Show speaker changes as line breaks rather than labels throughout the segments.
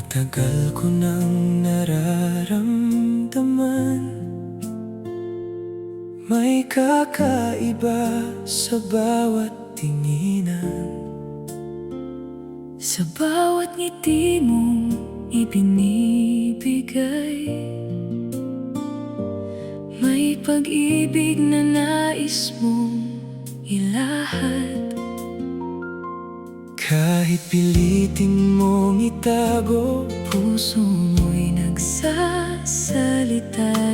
Tagal ko nang nararamdaman, may kakaiba sa bawat tinginan.
Sa bawat ngiti mong ibinibigay, may pag-ibig na nais mong ilahad.
Kahit pilitin mong itago,
Puso mo'y nagsasalita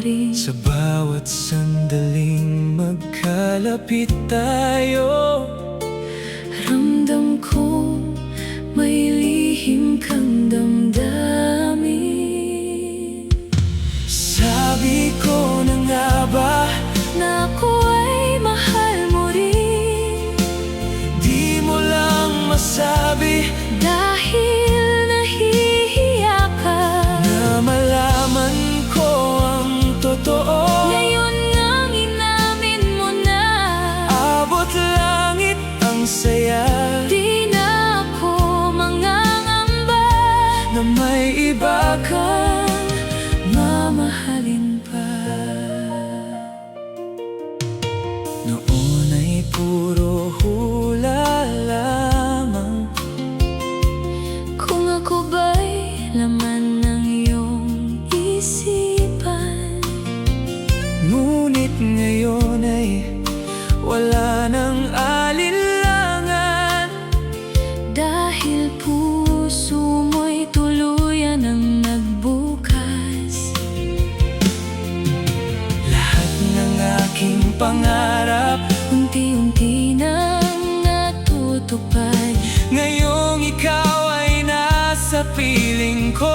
rin.
sa bawat sandaling magkalapit tayo,
Ramdam ko may lihim kang damdamin.
sabi ko na nga ba
Na ako ay mahal mo rin,
di mo lang masabi
dahil nahihiya ka.
na malaman ko ang totoo.
Ngayon ngang inamin mo na,
Abot langit ang saya
di na ako mangangamba
na may iba
kang mamahalin pa.
Noon ay puro hula lamang,
Kung ako ba'y laman ng iyong isipan,
ngunit ngayon ay wala nang alinlangan.
dahil puso mo'y tuluyan ang nagbukas.
Lahat ng aking pangarap
Unti-unti nang natutupad.
ngayong ikaw ay nasa piling ko.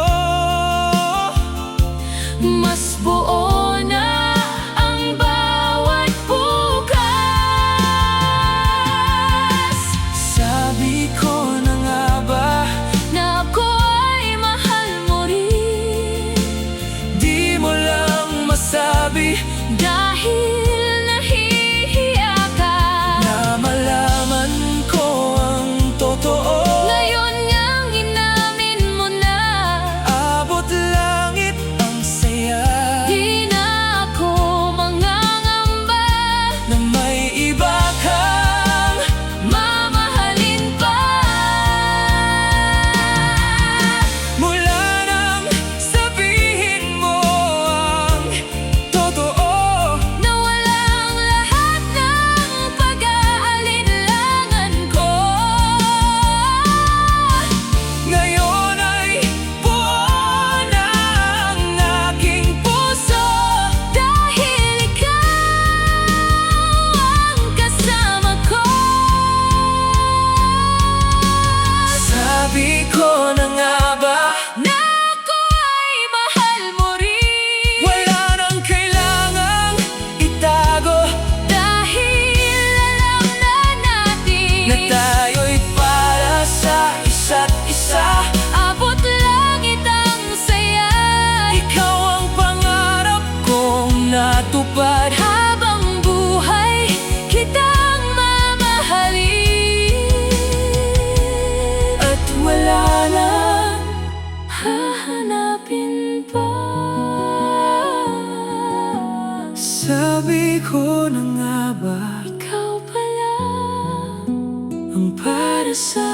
Mas buo na ang bawat bukas.
Sabi ko na nga ba
Na ako ay mahal mo rin,
di mo lang masabi
dahil nahihiya ka.
na malaman ko ang totoo.
Ngayon ngang inamin mo na,
Abot langit ang saya
di na ako mangangamba
na may iba kang
mamahalin pa.
mula nang sabihin mo ang totoo.
Na walang lahat ng pag-aalinlangan ko.
Ngayon ay buo na ang aking puso,
Dahil ikaw ang kasama ko.
sabi ko na nga ba
Na ako ay mahal mo rin,
wala nang kailangang itago,
dahil alam na natin
na tayo'y para sa isa't isa.
abot langit ang saya.
Ikaw ang pangarap kong natupad,
Habang buhay kitang mamahalin,
at wala nang
hahanapin pa.
sabi ko na nga ba
Ikaw pala
ang para sa